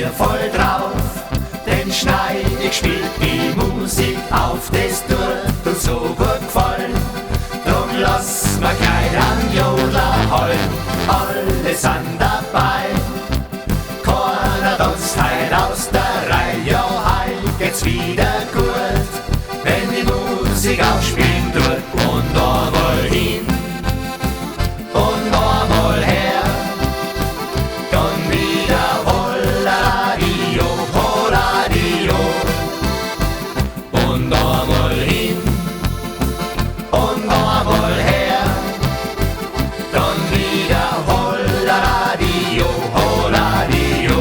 mir voll drauf, denn Schneidig spielt die Musik auf, das tut uns so gut gefallen. Drum lass mir gleich an Jodler holen, alle sind dabei. Keiner tanzt heut aus der Reihe, ja heut geht's wieder gut, wenn die Musik aufspielen tut. Und einmal hin und einmal her, dann wieder Holladio, Holladio. Und einmal hin und einmal her, dann wieder Holladio, Holladio.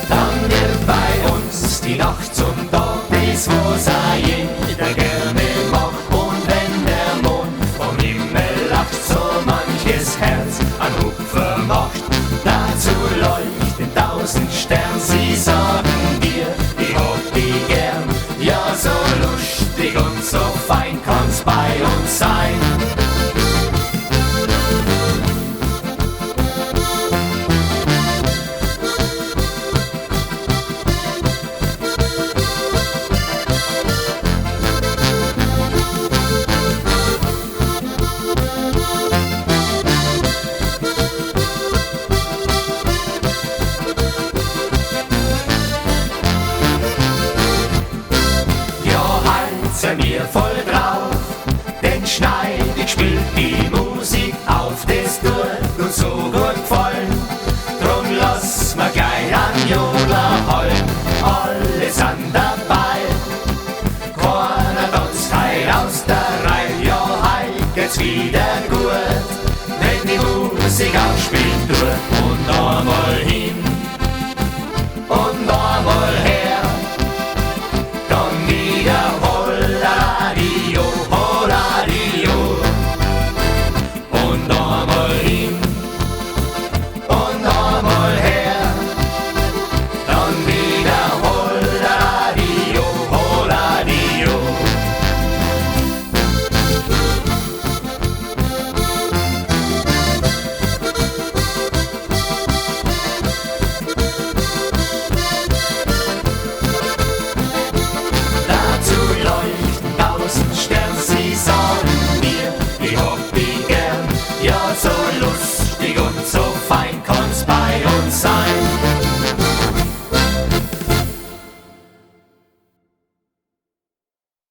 Dann wird bei uns die Nacht zum Tag, das was auch jeder gerne macht. Und wenn der Mond vom Himmel lacht, so manches Herz an Hupfer macht. Dazu leuchten 1000 Stern, sie sagen dir, ich hab die gern. Ja, so lustig und so fein kann's bei uns sein. Sind wir voll drauf, denn Schneidig spielt die Musik auf, das tut uns so gut gefallen. Drum lass mir gleich an Jodler holen, alle sind dabei. Keiner tanzt heut aus der Reihe, ja heut geht's wieder gut, wenn die Musik aufspielen tut. Und einmal hin